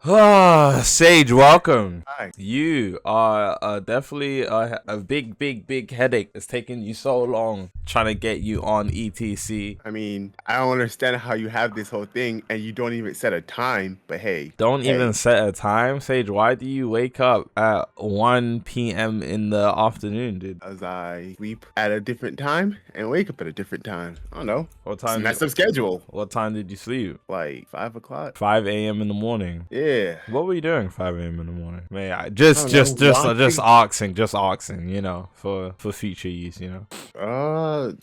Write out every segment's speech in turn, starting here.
Sage, welcome. Hi. You are definitely a big headache. It's taking you so long trying to get you on ETC. I mean, I don't understand how you have this whole thing and you don't even set a time, but hey. Don't even set a time, Sage. Why do you wake up at 1 p.m. in the afternoon, dude? As I sleep at a different time and wake up at a different time. I don't know. What time? Messed up schedule. What time did you sleep? Like 5 o'clock. 5 a.m. in the morning. Yeah. What were you doing 5 a.m. in the morning? Man, Watching- just oxing, you know, for future use, you know.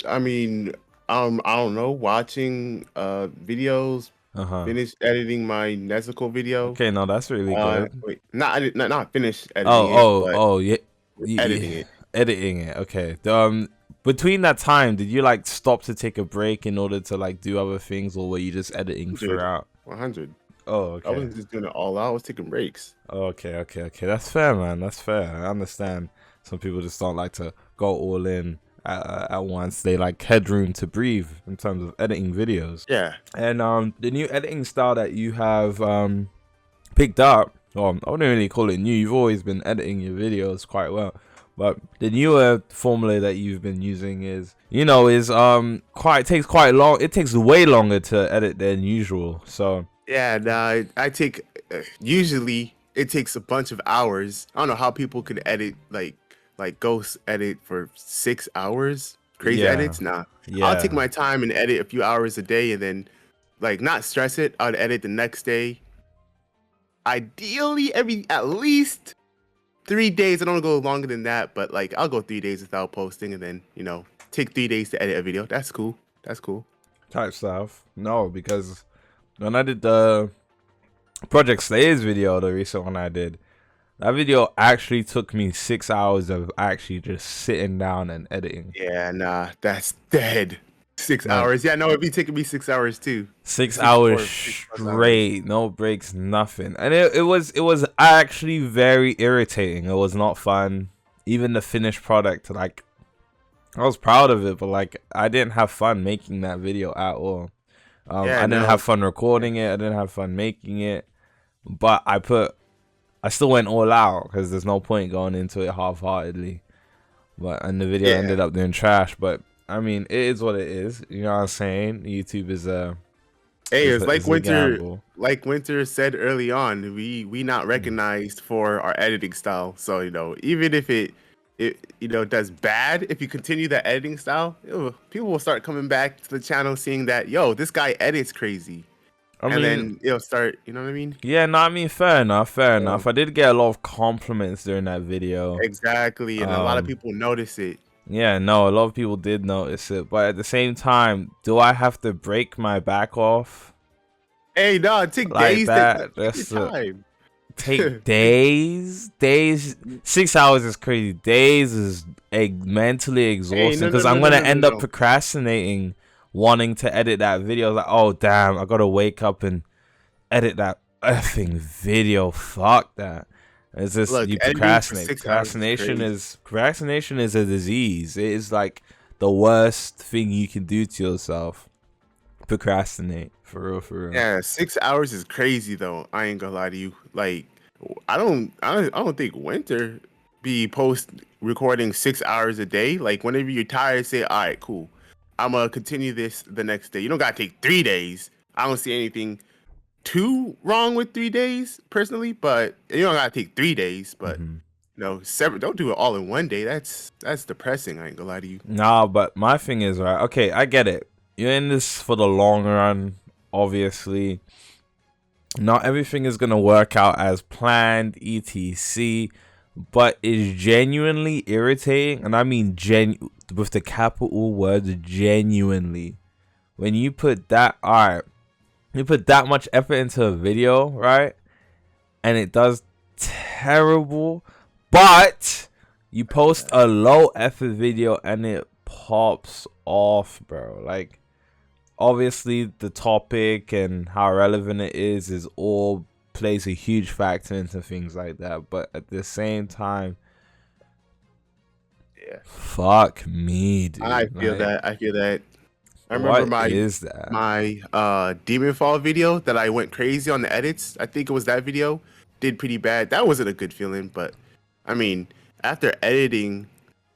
I mean, I don't know, watching videos. Finished editing my Nezuko video. Okay, no, that's really good. Wait, not finished editing editing it. Editing it. Okay. Between that time, did you like stop to take a break in order to like do other things, or were you just editing throughout? 100. Oh, okay. I wasn't just doing it all out. I was taking breaks. Okay. That's fair, man. That's fair. I understand. Some people just don't like to go all in at once. They like headroom to breathe in terms of editing videos. Yeah. And the new editing style that you have picked up, well, I wouldn't really call it new. You've always been editing your videos quite well. But the newer formula that you've been using takes quite long. It takes way longer to edit than usual. So yeah, nah, I take usually it takes a bunch of hours. I don't know how people could edit like ghost edit for 6 hours. Crazy edits, nah. Yeah. I'll take my time and edit a few hours a day, and then like not stress it. I'd edit the next day. Ideally, at least 3 days. I don't go longer than that, but like I'll go 3 days without posting, and then take 3 days to edit a video. That's cool. Type stuff. No, because when I did the Project Slayers video, the recent one I did, that video actually took me 6 hours of actually just sitting down and editing. Yeah, nah, that's dead. 6 hours. Yeah, no, it'd be taking me 6 hours too. 6 hours straight, no breaks, nothing. And it was actually very irritating. It was not fun. Even the finished product, like, I was proud of it, but like I didn't have fun making that video at all. I didn't have fun recording it. I didn't have fun making it. But I still went all out because there's no point going into it half-heartedly. And the video ended up doing trash. But I mean, it is what it is. You know what I'm saying? YouTube is it's like Winter said early on. We not recognized for our editing style. So even if it does bad, if you continue that editing style, people will start coming back to the channel, seeing that this guy edits crazy. Then it'll start, you know what I mean? Yeah, no, I mean, fair enough. I did get a lot of compliments during that video. Exactly, and a lot of people notice it. Yeah, no, a lot of people did notice it, but at the same time, do I have to break my back off? Hey, no, take like days. That's time. Take days. 6 hours is crazy. Days is mentally exhausting because I'm gonna end up procrastinating, wanting to edit that video. Like, oh damn, I gotta wake up and edit that effing video. Fuck that. It's just you procrastinate. Procrastination is a disease. It is like the worst thing you can do to yourself. Procrastinate, for real. Yeah, 6 hours is crazy though. I ain't gonna lie to you. Like, I don't think Winter be recording 6 hours a day. Like, whenever you're tired, say, all right, cool, I'm gonna continue this the next day. You don't gotta take 3 days. I don't see anything too wrong with 3 days personally, but you don't gotta take 3 days. But don't do it all in one day. That's depressing. I ain't gonna lie to you. Nah, but my thing is, right, okay, I get it. You're in this for the long run, obviously. Not everything is gonna work out as planned, etc. But it's genuinely irritating, and I mean with the capital words, genuinely. When you put that much effort into a video, right? And it does terrible, but you post a low effort video and it pops off, bro. Like, obviously the topic and how relevant it is all plays a huge factor into things like that, but at the same time, fuck me, dude. I feel that I remember What my is that? Demon Fall video that I went crazy on the edits. I think it was that video. Did pretty bad. That wasn't a good feeling, but I mean, after editing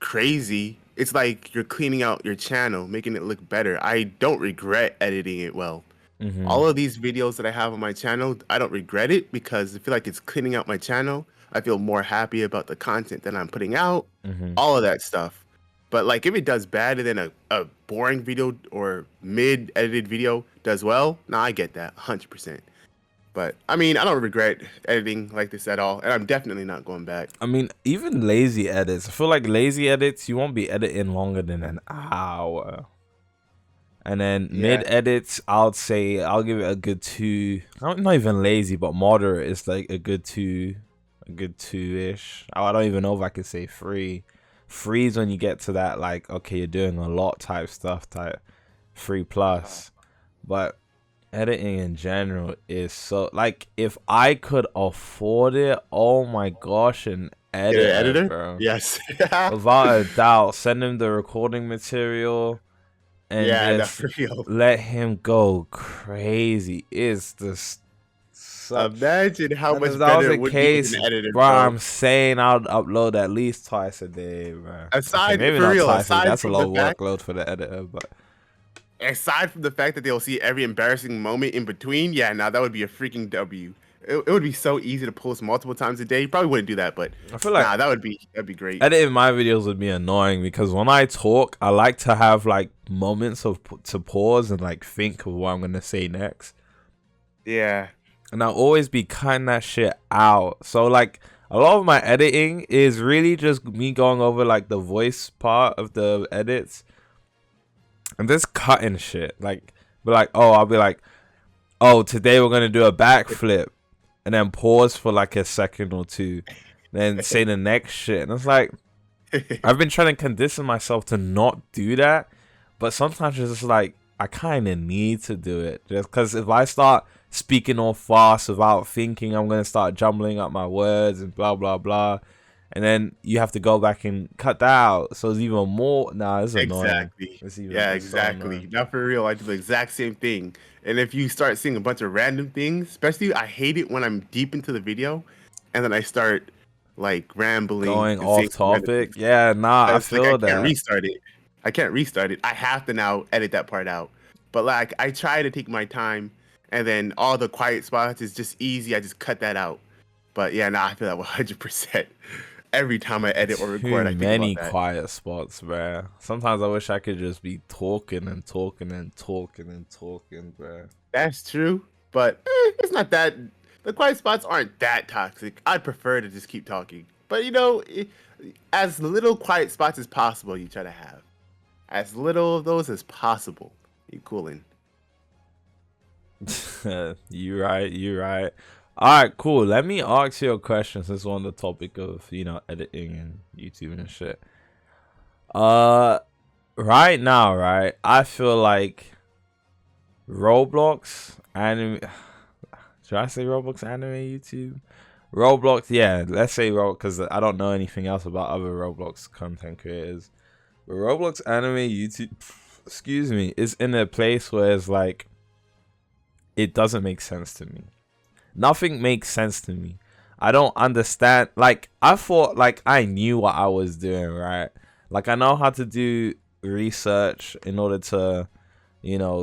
crazy, it's like you're cleaning out your channel, making it look better. I don't regret editing it well. Mm-hmm. All of these videos that I have on my channel, I don't regret it because I feel like it's cleaning out my channel. I feel more happy about the content that I'm putting out, Mm-hmm. all of that stuff. But like if it does bad and then a boring video or mid edited video does well, nah, I get that 100%. But I mean, I don't regret editing like this at all, and I'm definitely not going back. I mean, even lazy edits. I feel like lazy edits, you won't be editing longer than an hour. And then Yeah, mid edits, I'll say I'll give it a good two. I'm not even lazy, but moderate is like a good two-ish. I don't even know if I could say three. Three's when you get to that like, okay, you're doing a lot type stuff, type 3+. But editing in general is so like, if I could afford it, oh my gosh, an get an editor, editor. bro. Yes. Without a doubt, send him the recording material and Yeah, not just for real. let him go crazy. It's just such. Imagine how And if much that was better the it would be with case, an editor, bro, bro. I'm saying I'd upload at least twice a day, bro. Okay, Aside maybe for not real, twice a day. aside That's a from lot the of fact workload for the editor, but aside from the fact that they'll see every embarrassing moment in between, yeah, now that would be a freaking W. It would be so easy to post multiple times a day. You probably wouldn't do that, but I feel like nah, that'd be great. editing my videos would be annoying because when I talk, I like to have like moments of to pause and like think of what I'm gonna say next. Yeah, And I'll always be cutting that shit out. So like a lot of my editing is really just me going over like the voice part of the edits and just cutting shit. Like be like, oh, I'll be like, oh, today we're gonna do a backflip, and then pause for like a second or two, then say the next shit. And it's like I've been trying to condition myself to not do that, but sometimes it's just like I kind of need to do it just because if I start speaking all fast without thinking, I'm gonna start jumbling up my words and blah blah blah, and then you have to go back and cut that out. So it's even more. Nah, it's annoying. exactly. It's even Yeah, it's so exactly. annoying. Not for real. I do the exact same thing. And if you start seeing a bunch of random things, especially I hate it when I'm deep into the video, and then I start like rambling Going and saying off some random topic, things. yeah, nah, I It's like I feel can't that. restart it. I can't restart it. I have to now edit that part out. But like I try to take my time, and then all the quiet spots is just easy. I just cut that out. But yeah, nah, I feel that 100%. Every time I edit or record, Too I think about many that. quiet spots, bruh. Sometimes I wish I could just be talking and talking and talking and talking, bruh. That's true, but it's not that. The quiet spots aren't that toxic. I prefer to just keep talking. But you know, as little quiet spots as possible, you try to have as little of those as possible. You cooling. You right, you right. All right, cool. Let me ask you a question since we're on the topic of, editing and YouTube and shit. Uh, right now, right, I feel like Roblox anime. Should I say Roblox anime YouTube? Roblox, yeah. Let's say Roblox because I don't know anything else about other Roblox content creators. But Roblox anime YouTube, excuse me, is in a place where it's like it doesn't make sense to me. Nothing makes sense to me. I don't understand. Like I thought, like I knew what I was doing, right? Like I know how to do research in order to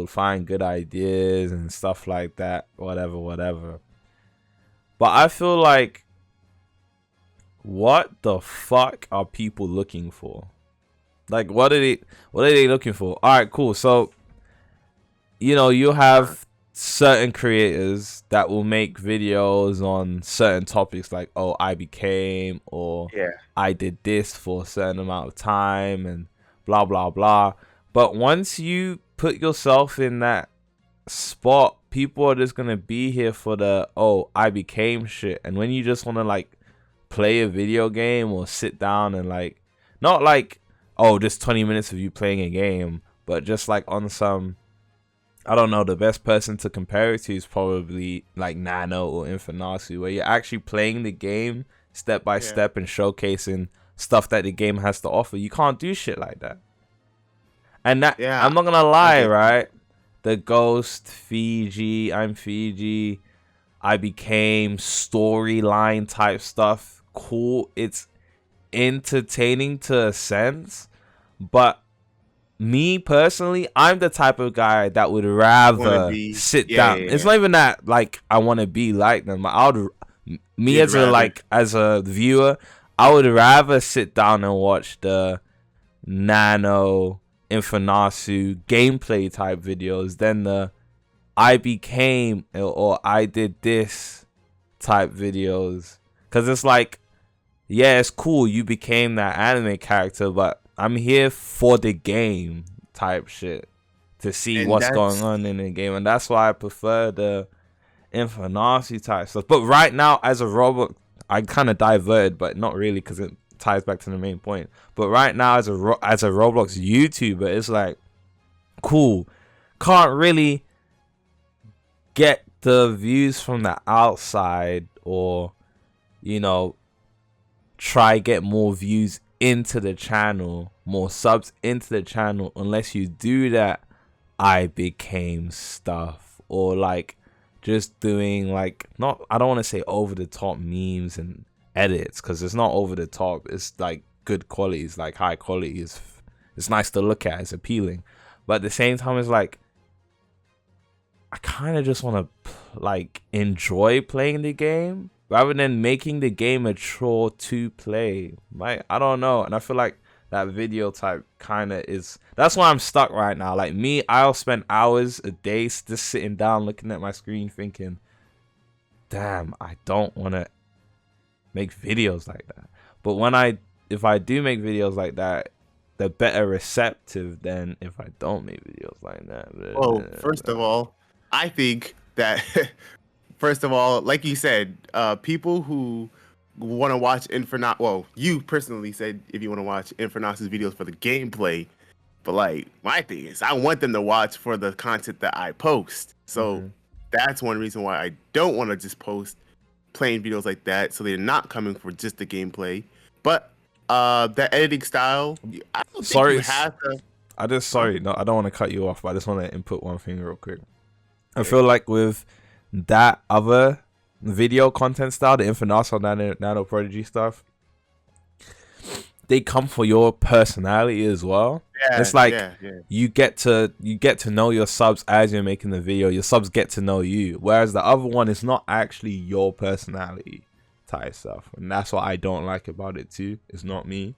find good ideas and stuff like that, whatever, whatever. But I feel like, what the fuck are people looking for? Like, what are they looking for? All right, cool. So, you have certain creators that will make videos on certain topics like, oh, I became, or Yeah. I did this for a certain amount of time and blah, blah, blah. But once you put yourself in that spot, people are just gonna be here for the oh I became shit. And when you just want to like play a video game or sit down and like not like oh just 20 minutes of you playing a game, but just like on some, I don't know, the best person to compare it to is probably like Nano or Infinity, where you're actually playing the game step by Yeah. step and showcasing stuff that the game has to offer. You can't do shit like that. And that Yeah, I'm not gonna I lie, get you. right? The Ghost, Fiji, I'm Fiji, I became storyline type stuff. Cool. It's entertaining to a sense, but me personally, I'm the type of guy that would Want to rather be? sit Yeah, down. yeah, It's yeah. not even that like I want to be like them. I would, me You'd as a rather. like as a viewer, I would rather sit down and watch the Nano Infernasu gameplay type videos than the I became or I did this type videos. Cause it's like, yeah, it's cool you became that anime character, but I'm here for the game type shit to see And what's going that's on in the game, and that's why I prefer the Infinity type stuff. But right now, as a Roblox, I kind of diverted, but not really because it ties back to the main point. But right now, as a Roblox YouTuber, it's like cool. Can't really get the views from the outside, or you know, try get more views into the channel, more subs into the channel, unless you do that I became stuff, or like just doing like, not, I don't want to say over the top memes and edits, because it's not over the top, it's like good quality, it's like high quality, it's nice to look at, it's appealing, but at the same time it's like I kind of just want to like enjoy playing the game rather than making the game a chore to play. Like, I don't know, and I feel like that video type kind of is. That's why I'm stuck right now. Like me, I'll spend hours a day just sitting down looking at my screen, thinking, "Damn, I don't want to make videos like that." But if I do make videos like that, they're better receptive than if I don't make videos like that. well. First of all, I think that first of all, like you said, people who want to watch Infernax. Well, you personally said if you want to watch Infernax's videos for the gameplay, but like my thing is, I want them to watch for the content that I post. So Mhm. that's one reason why I don't want to just post plain videos like that. So they're not coming for just the gameplay. But the editing style, I don't think Sorry, you have to. sorry, no, I don't want to cut you off, but I just want to input one thing real quick. I Okay. feel like with that other video content style, the Infinite Nano Prodigy stuff, they come for your personality as well. Yeah, It's like yeah, yeah. you get to know your subs as you're making the video. Your subs get to know you. Whereas the other one is not actually your personality type stuff. And that's what I don't like about it too. It's not me.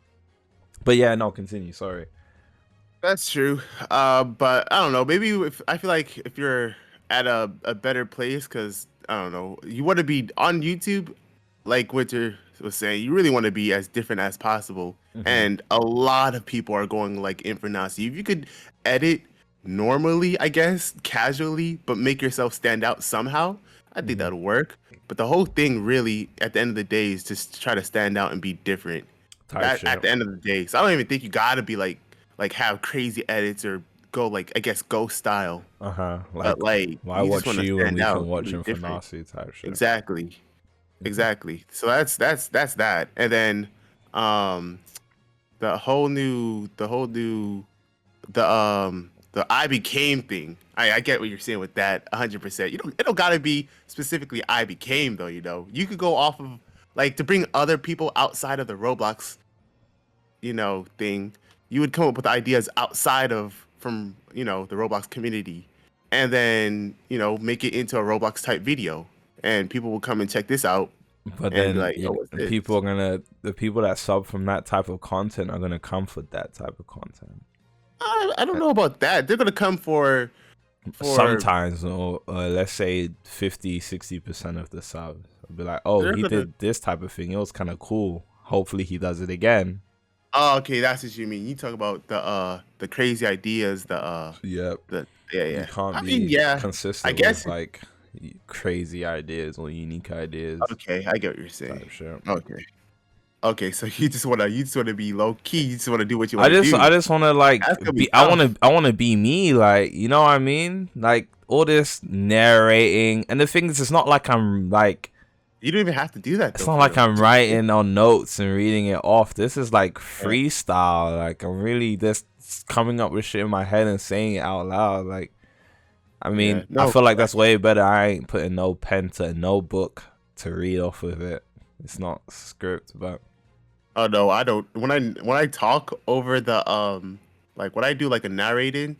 But yeah, no, continue. Sorry. That's true. But I don't know. Maybe if I feel like if you're at a better place, because I don't know, you want to be on YouTube, like Winter was saying, you really want to be as different as possible. Mm-hmm. And a lot of people are going like Infernasi. If you could edit normally, I guess, casually, but make yourself stand out somehow, I think Mm-hmm. that'll work. But the whole thing really, at the end of the day, is just try to stand out and be different. Type That at shit. the end of the day. So I don't even think you gotta be like have crazy edits or go like I guess ghost style. Like, But like why you just watch want to you when stand we out, can watch be different. Infinity type shit? Exactly. Mhm. Exactly. So that's that. And then um the I became thing. I get what you're saying with that 100%. You don't it don't gotta be specifically I became though, you know. You could go off of like to bring other people outside of the Roblox thing, you would come up with ideas outside of from the Roblox community, and then make it into a Roblox type video, and people will come and check this out But and be then like, "Oh, what's this?" the people that sub from that type of content are gonna come for that type of content. I don't know about that. They're gonna come for Sometimes, or let's say 50-60% of the subs will be like, oh, they're he gonna. did this type of thing, it was kind of cool, hopefully he does it again. Oh, okay, that's what you mean. You talk about the crazy ideas, Yep. the yeah, You yeah. can't I mean, be yeah. I consistent with guess. like crazy ideas or unique ideas Okay, I get what you're saying. type shit. Okay. Okay, so you just wanna be low key. You just wanna do what you wanna do. I just want to like That's gonna be be. tough. I want to be me. Like, you know what I mean? Like all this narrating, and the thing is, it's not like I'm like You don't even have to do that. It's though, not for like real. I'm Just- writing on notes and reading it off. This is like Yeah. freestyle. Like I'm really just coming up with shit in my head and saying it out loud. Like, I mean, Yeah. I No. feel like that's way better. I ain't putting no pen to no book to read off of it. It's not script, but Oh no, I don't. When I talk over the like when I do like a narration,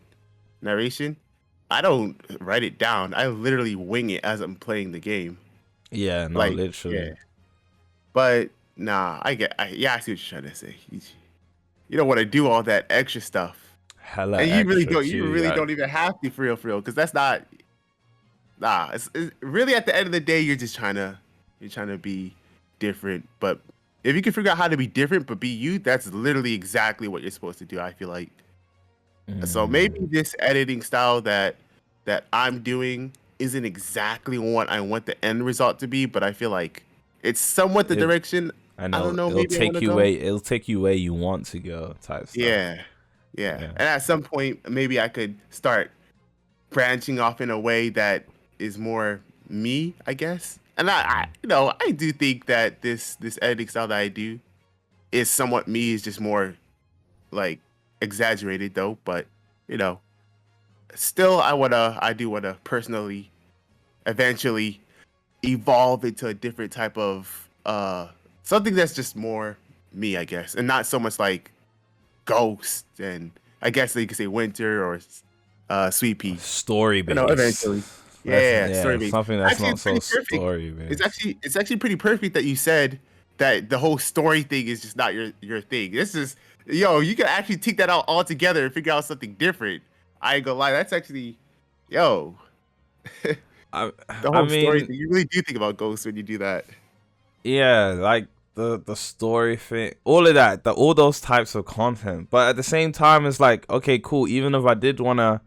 I don't write it down. I literally wing it as I'm playing the game. yeah, no, Like yeah. literally. But nah, yeah, I see what you're trying to say. You don't want to do all that extra stuff. Hella And you really extra don't. You too. really don't even have to for real, because that's not. Nah, it's really at the end of the day, you're trying to be different. But if you can figure out how to be different but be you, that's literally exactly what you're supposed to do. I feel like. So maybe this editing style that I'm doing isn't exactly what I want the end result to be, but I feel like it's somewhat the It- direction. I know don't know. it'll Maybe I want take to you go. where it'll take you where you want to go, type stuff. Yeah. Yeah. And at some point, maybe I could start branching off in a way that is more me, I guess. And I do think that this editing style that I do is somewhat me. Is just more like exaggerated though, but you know, still, I do wanna personally, eventually, evolve into a different type of something that's just more me, I guess, and not so much like Ghost and I guess you could say Winter or Sweet Pea. Story based. Eventually. Yeah, story based. Something that's Actually, not it's so pretty perfect. story based. It's actually pretty perfect that you said that the whole story thing is just not your thing. This is you can actually take that out all together and figure out something different. I ain't gonna lie, that's actually yo I the I whole story mean, thing. You really do think about ghosts when you do that. yeah, like the story thing, all of that, all those types of content. But at the same time, it's like, okay, cool. Even if I did wanna,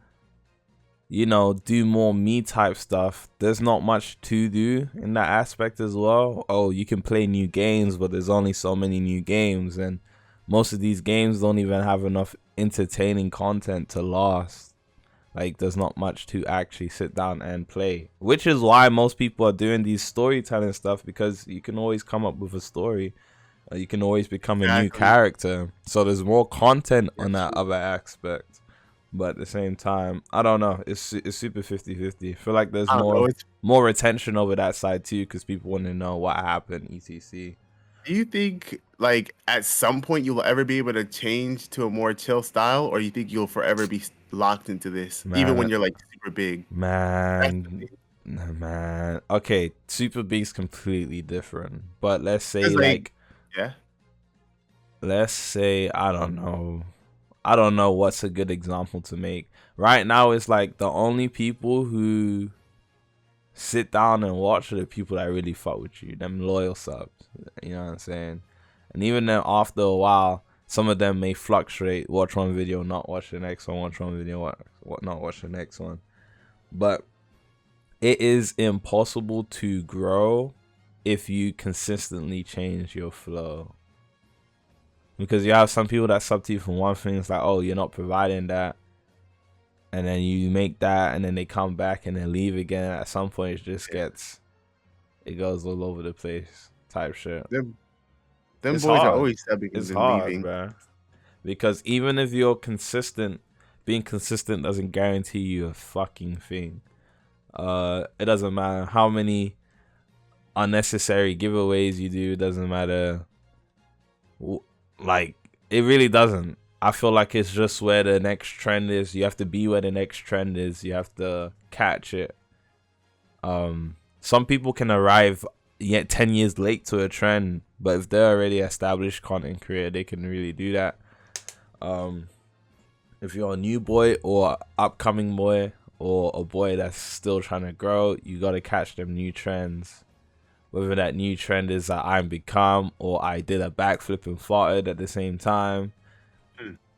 do more me type stuff, there's not much to do in that aspect as well. Oh, you can play new games, but there's only so many new games, and most of these games don't even have enough entertaining content to last. Like, there's not much to actually sit down and play, which is why most people are doing these storytelling stuff, because you can always come up with a story. You can always become a new Exactly. character. So there's more content on That's that other aspect. But at the same time, I don't know. It's super 50-50. I feel like there's I don't know. more attention over that side too, because people want to know what happened, etc. Do you think like at some point you'll ever be able to change to a more chill style, or you think you'll forever be locked into this, even when Man, you're like super big? That's the man, thing. man. Okay, Super B's completely different. But let's say It's like, yeah. let's say I don't know what's a good example to make. Right now, it's like the only people who sit down and watch are the people that really fuck with you, them loyal subs. You know what I'm saying? And even then, after a while, some of them may fluctuate. Watch one video, not watch the next one. Watch one video, not watch the next one. But it is impossible to grow if you consistently change your flow. Because you have some people that sub to you from one thing, it's like, oh, you're not providing that. And then you make that, and then they come back and then leave again. At some point, it goes all over the place type shit. Them It's boys are hard. always subbing It's and hard, leaving. bro. Because even if you're consistent, being consistent doesn't guarantee you a fucking thing. It doesn't matter how many unnecessary giveaways you do. It doesn't matter. Like, it really doesn't. I feel like it's just where the next trend is. You have to be where the next trend is. You have to catch it. Some people can arrive yet 10 years late to a trend, but if they're already established content creator, they can really do that. If you're a new boy or upcoming boy or a boy that's still trying to grow, you gotta catch them new trends. Whether that new trend is that I'm become or I did a backflip and farted at the same time.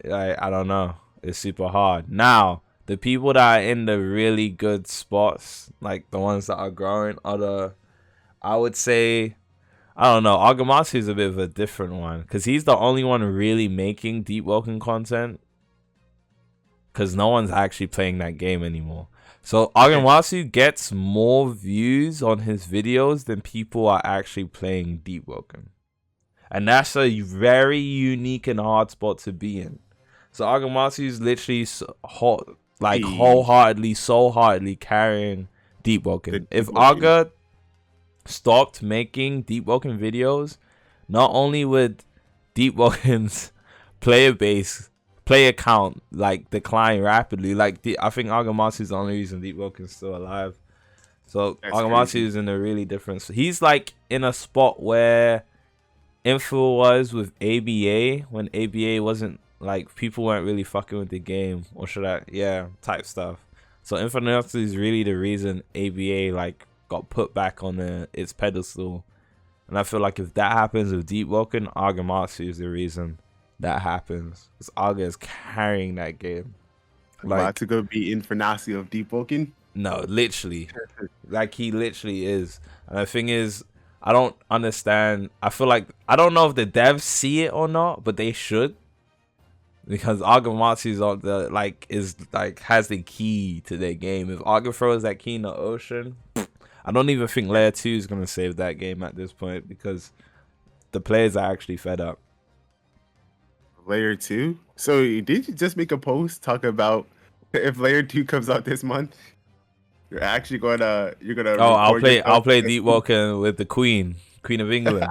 I don't know. It's super hard. Now, the people that are in the really good spots, like the ones that are growing, I would say, I don't know, Agamatsu is a bit of a different one, because he's the only one really making Deepwoken content, because no one's actually playing that game anymore. So Agamatsu gets more views on his videos than people are actually playing Deepwoken. And that's a very unique and hard spot to be in. So Agamatsu is literally wholeheartedly carrying Deepwoken. If Aga stopped making Deepwoken videos, not only would Deepwoken's player count like decline rapidly. I think Agamatsu is the only reason Deepwoken's still alive. So Agamatsu is in a really different. He's like in a spot where Info was with ABA when ABA wasn't like people weren't really fucking with the game, or type stuff. So Infinite is really the reason ABA like got put back on its pedestal. And I feel like if that happens with Deepwoken, Agamatsu is the reason that happens. Because Aga is carrying that game. About to go be Infernasi of Deepwoken? No, literally. Like, he literally is. And the thing is, I don't understand. I feel like, I don't know if the devs see it or not, but they should. Because Agamatsu has the key to their game. If Aga throws that key in the ocean, I don't even think Layer 2 is going to save that game at this point, because the players are actually fed up. Layer 2? So did you just make a post talking about if Layer 2 comes out this month, you're actually gonna I'll play Deepwoken with the Queen of England.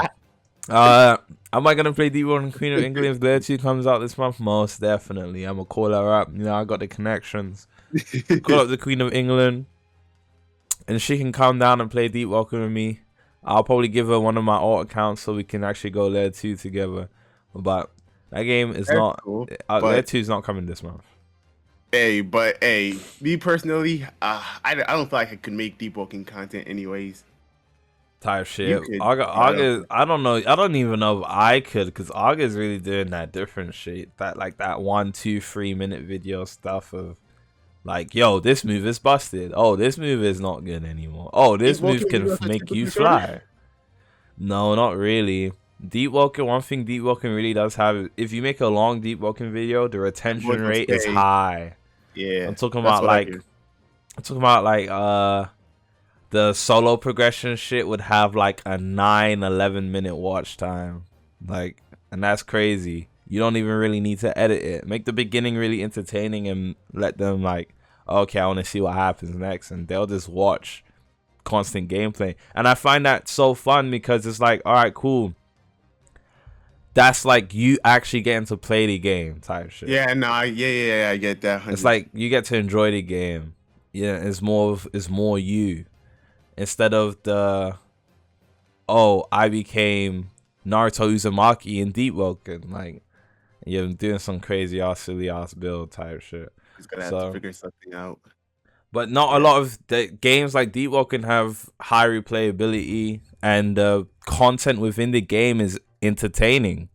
Am I gonna play Deepwoken Queen of England if Layer 2 comes out this month? Most definitely. I'm gonna call her up. You know, I got the connections. Call up the Queen of England, and she can come down and play Deepwoken with me. I'll probably give her one of my alt accounts so we can actually go Layer 2 together. But that game is Layer 2 is not coming this month. Hey, me personally, I don't feel like I could make Deepwoken content anyways. Type shit. Aga, I don't know. I don't even know if I could, because Aga is really doing that different shit. That 1, 2, 3 minute video stuff of like, yo, this move is busted. Oh, this move is not good anymore. Oh, this move can make you fly. No, not really. Deepwoken, one thing Deepwoken really does have, if you make a long Deepwoken video, the retention rate is high. Yeah. I'm talking about the solo progression shit would have like a 9-11 minute watch time. Like, and that's crazy. You don't even really need to edit it. Make the beginning really entertaining and let them like, okay, I want to see what happens next, and they'll just watch constant gameplay. And I find that so fun because it's like, all right, cool. That's like you actually getting to play the game type shit. Yeah, no, I get that. 100%. It's like you get to enjoy the game. Yeah, it's more you, instead of the, oh, I became Naruto Uzumaki in Deepwoken. Like, you're doing some crazy ass, silly ass build type shit. He's gonna have to figure something out. But not a lot of the games like Deepwoken have high replayability, and the content within the game is entertaining.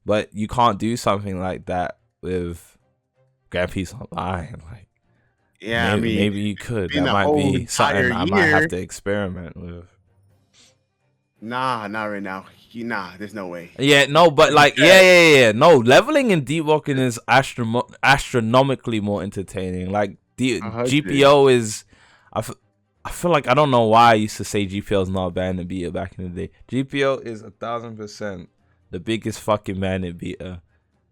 But you can't do something like that with Grand Peace Online. Like, yeah, maybe you could. That might be something I might have to experiment with. Nah, not right now. Nah, there's no way. Yeah, no, but like, yeah. No, leveling in Deepwoken is astronomically more entertaining. Like, GPO is, I feel like, I don't know why I used to say GPO is not Bandit beater back in the day. GPO is 1000% the biggest fucking Bandit beater.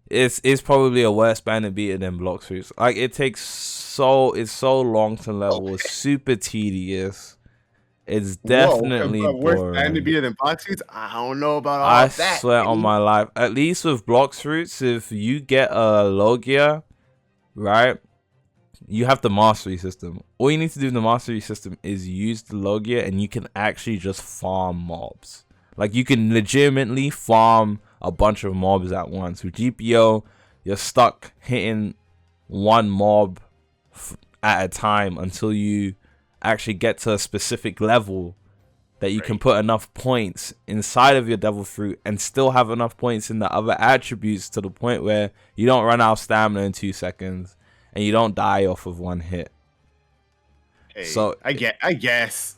It's probably a worse Bandit beater than Bloxfruits. Like, it's so long to level. It's super tedious. It's definitely worse Bandit beater than Bloxfruits. I don't know about all that. I swear on my life. At least with Bloxfruits, if you get a Logia, right, you have the mastery system. All you need to do in the mastery system is use the Logia, and you can actually just farm mobs. Like, you can legitimately farm a bunch of mobs at once. With GPO, you're stuck hitting one mob at a time until you actually get to a specific level that you can put enough points inside of your devil fruit and still have enough points in the other attributes to the point where you don't run out of stamina in 2 seconds and you don't die off of one hit. Hey, so I guess.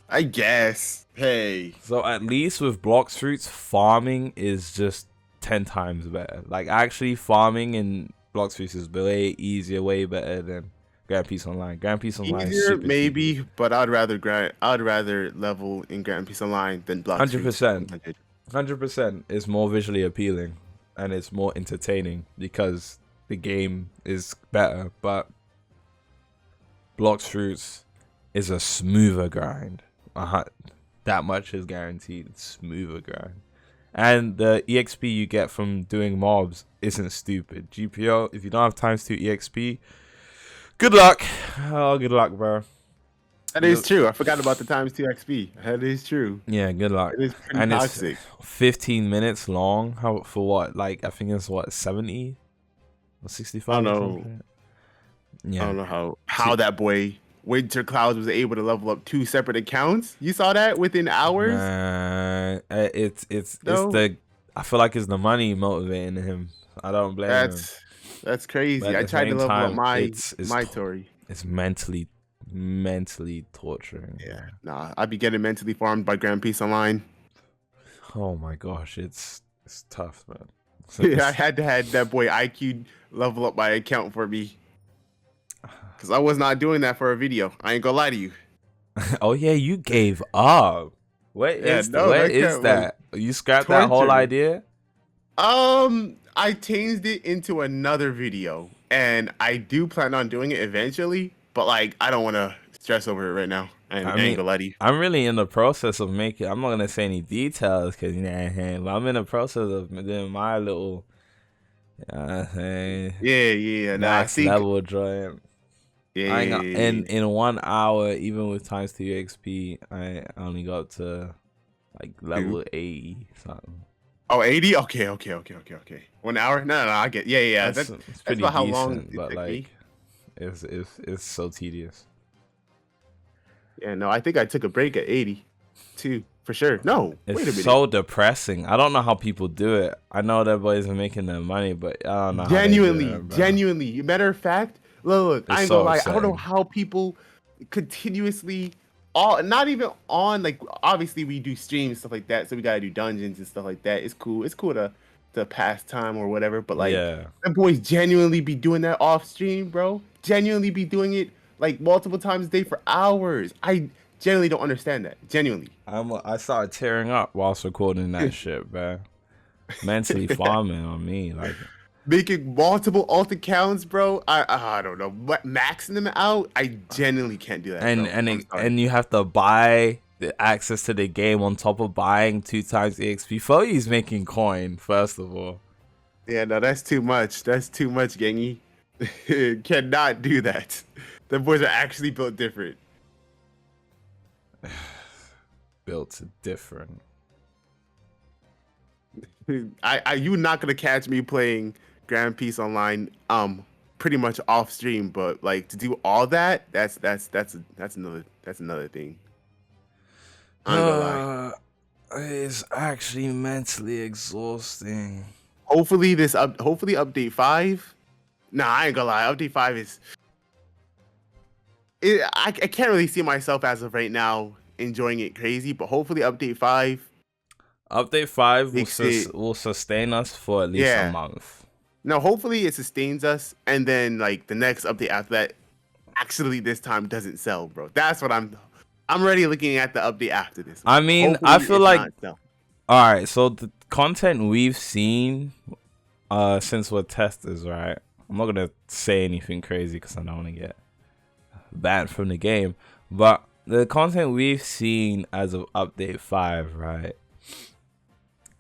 Hey. So at least with Bloxfruits, farming is just 10 times better. Like, actually farming in Bloxfruits is way easier, way better than Grand Peace Online. Grand Peace Online is Easier super tedious. maybe, but I'd rather level in Grand Peace Online than Block Streets 100%. 100. 100% is more visually appealing and it's more entertaining because the game is better. But Blox Fruits is a smoother grind. That much is guaranteed. Smoother grind. And the EXP you get from doing mobs isn't stupid. GPO, if you don't have times 2 EXP, good luck. Oh, good luck, bro. That is true. I forgot about the times 2 XP. That is true. Yeah, good luck. It is pretty And toxic. it's 15 minutes long. How for what? Like I think it's what 70 or 65. I don't or know. something? I Yeah. don't know how that boy Winter Clouds was able to level up 2 separate accounts. You saw that within hours? It's No. the. I feel like it's the money motivating him. I don't blame him. That's crazy. But at I the tried to same level time, up my it's Tory. It's mentally torturing. Yeah, nah, I'd be getting mentally farmed by Grand Peace Online. Oh my gosh, it's tough, man. Yeah, I had to have that boy IQ level up my account for me. Because I was not doing that for a video. I ain't gonna lie to you. Oh yeah, you gave up. What is that? You scrapped that whole Torture. idea? I changed it into another video. And I do plan on doing it eventually. But like, I don't want to stress over it right now. I ain't gonna lie to you. I'm really in the process of making. I'm not gonna say any details because but I'm in the process of doing my little. Yeah. Next level joint. Yeah. In 1 hour, even with times 2 XP, I only got to like level 80 something. Oh, 80? Okay. 1 hour? No, I get. Yeah. That's pretty about how decent, long it but took like, me. it's so tedious. Yeah, no, I think I took a break at 80 too, for sure. No, It's wait a minute. so depressing. I don't know how people do it. I know that boys are making their money, but I don't know. How they do it, bro. Genuinely. Matter of fact, look, I ain't so gonna lie. I don't know upsetting. how people continuously, all not even on like. Obviously, we do streams stuff like that, so we gotta do dungeons and stuff like that. It's cool. It's cool to pass time or whatever. But like, Yeah. them boys genuinely be doing that off stream, bro. Genuinely be doing it like multiple times a day for hours. I genuinely don't understand that. Genuinely. I started tearing up whilst recording that shit, bro. Mentally farming on me, like Making multiple alt accounts, bro. I don't know, what maxing them out. I genuinely can't do that. and you have to buy the access to the game on top of buying 2 times EXP. Foy's making coin first of all. Yeah, no, that's too much. That's too much, gangy. Cannot do that. The boys are actually built different. Built different. You're not gonna catch me playing Grand Peace Online pretty much off stream, but like to do all that, that's another thing. I'm gonna lie. It's actually mentally exhausting. Hopefully update 5. Nah, I ain't gonna lie. Update 5 is I can't really see myself as of right now enjoying it crazy, but hopefully update 5. Update 5 will sustain us for at least a month. No, hopefully it sustains us, and then like the next update after that, actually this time doesn't sell, bro. That's what I'm already looking at the update after this. I mean, Hopefully I feel it's like not sell. all right. So the content we've seen, since we're testers, right? I'm not gonna say anything crazy because I don't want to get banned from the game. But the content we've seen as of update 5, right?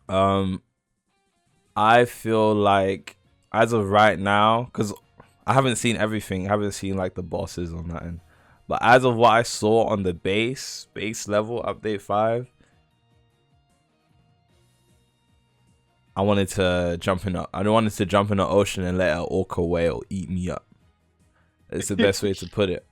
I feel like as of right now, because I haven't seen everything, I haven't seen like the bosses or nothing. But as of what I saw on the base level update 5, I wanted to jump in the ocean and let an orca whale eat me up. It's the best way to put it.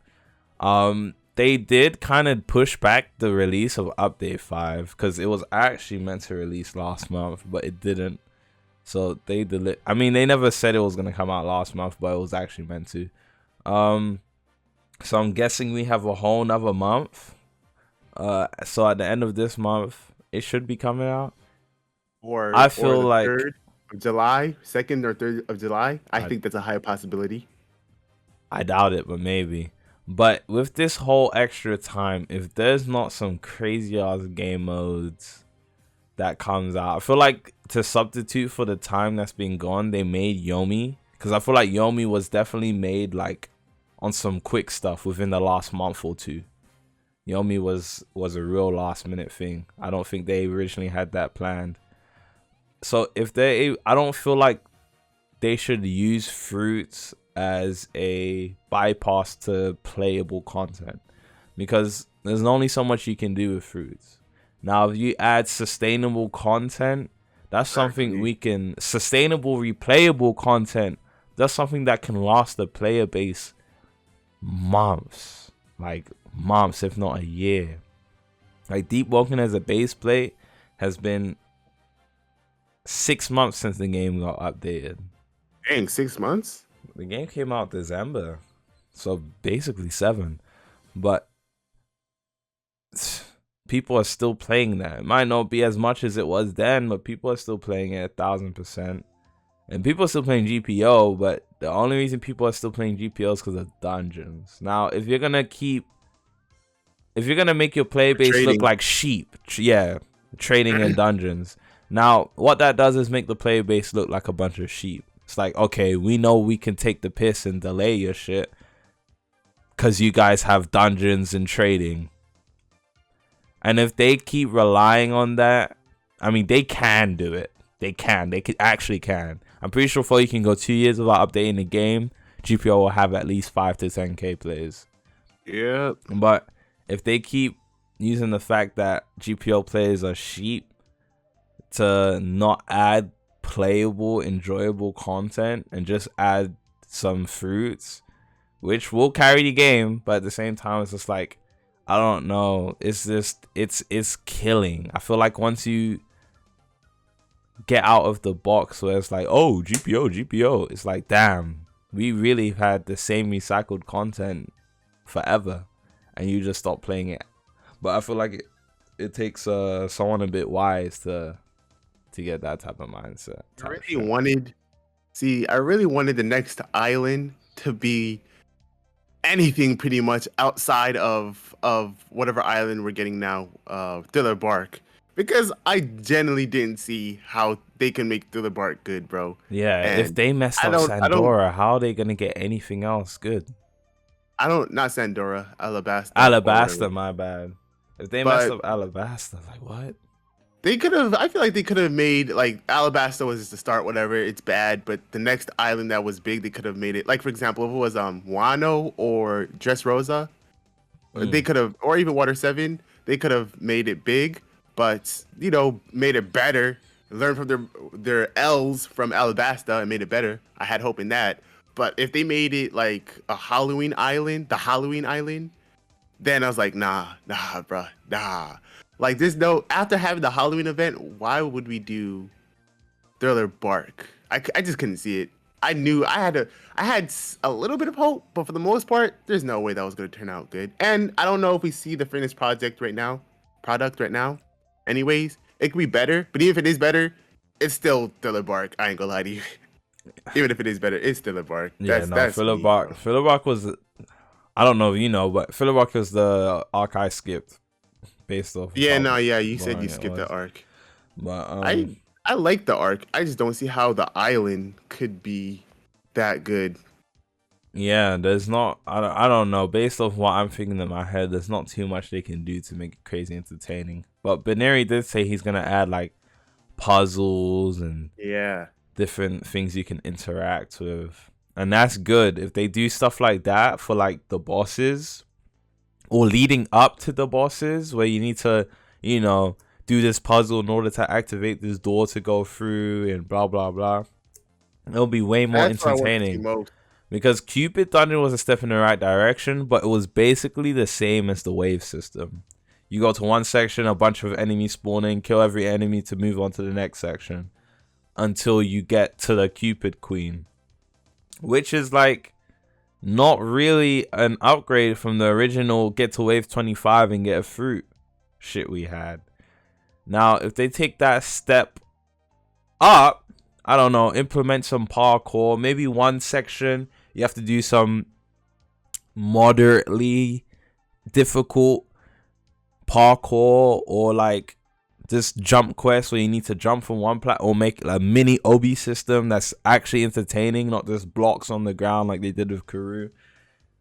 They did kind of push back the release of update 5 because it was actually meant to release last month, but it didn't. So they I mean, they never said it was gonna come out last month, but it was actually meant to. So I'm guessing we have a whole nother month. So at the end of this month, it should be coming out. I feel like 3rd of July, 2nd or 3rd of July. I think that's a high possibility. I doubt it, but maybe. But with this whole extra time, if there's not some crazy ass game modes that comes out, I feel like to substitute for the time that's been gone, they made Yomi, because I feel like Yomi was definitely made like on some quick stuff within the last month or two. Yomi was a real last minute thing. I don't think they originally had that planned. So I don't feel like they should use fruits as a bypass to playable content, because there's only so much you can do with fruits. Now, if you add sustainable content, that's something we can sustainable replayable content. That's something that can last the player base months, like months, if not a year. Like Deepwoken as a base play has been 6 months since the game got updated. Dang, 6 months? The game came out December, so basically 7. But people are still playing that. It might not be as much as it was then, but people are still playing it 1,000%. And people are still playing GPO, but the only reason people are still playing GPO is because of dungeons. Now, if you're gonna make your player base look like sheep, trading in dungeons. Now, what that does is make the player base look like a bunch of sheep. It's like, okay, we know we can take the piss and delay your shit because you guys have dungeons and trading. And if they keep relying on that, I mean, they can do it. They actually can. I'm pretty sure before you can go 2 years without updating the game, GPO will have at least 5 to 10k players. Yeah. But if they keep using the fact that GPO players are sheep to not add playable, enjoyable content and just add some fruits, which will carry the game, but at the same time, it's just like, I don't know. It's just, it's killing. I feel like once you get out of the box where it's like, oh, GPO, it's like, damn, we really had the same recycled content forever, and you just stop playing it. But I feel like it takes someone a bit wise to get that type of mindset. I really wanted the next island to be anything pretty much outside of whatever island we're getting now, Thriller Bark, because I genuinely didn't see how they can make Thriller Bark good, bro. Yeah, and if they messed up Sandora, how are they gonna get anything else good? Not Sandora, Alabasta, my bad. If they messed up Alabasta, like what? They could have. I feel like they could have made, like, Alabasta was the start, whatever. It's bad, but the next island that was big, they could have made it. Like, for example, if it was Wano or Dressrosa, they could have, or even Water 7, they could have made it big, but made it better. Learn from their L's from Alabasta and made it better. I had hope in that. But if they made it like a Halloween island, then I was like, nah, bro, nah. Like, after having the Halloween event, why would we do Thriller Bark? I just couldn't see it. I knew I had a little bit of hope, but for the most part, there's no way that was going to turn out good. And I don't know if we see the finished product right now. Anyways, it could be better, but even if it is better, it's still Thriller Bark. I ain't gonna lie to you. Even if it is better, it's Thriller Bark. Thriller Bark was, I don't know if you know, but Thriller Bark was the arc I skipped. Based off. You said you skipped the arc. But I like the arc. I just don't see how the island could be that good. Yeah, there's not. I don't know. Based off what I'm thinking in my head, there's not too much they can do to make it crazy entertaining. But Beneri did say he's gonna add like puzzles and different things you can interact with, and that's good. If they do stuff like that for like the bosses, or leading up to the bosses, where you need to, do this puzzle in order to activate this door to go through and blah, blah, blah. It'll be way more entertaining. Because Cupid Dungeon was a step in the right direction, but it was basically the same as the wave system. You go to one section, a bunch of enemies spawn in, kill every enemy to move on to the next section until you get to the Cupid Queen, which is like not really an upgrade from the original get to wave 25 and get a fruit shit we had. Now, if they take that step up, I don't know, implement some parkour, maybe one section you have to do some moderately difficult parkour, or like just jump quests where you need to jump from one or make a mini obi system that's actually entertaining, not just blocks on the ground like they did with Karoo.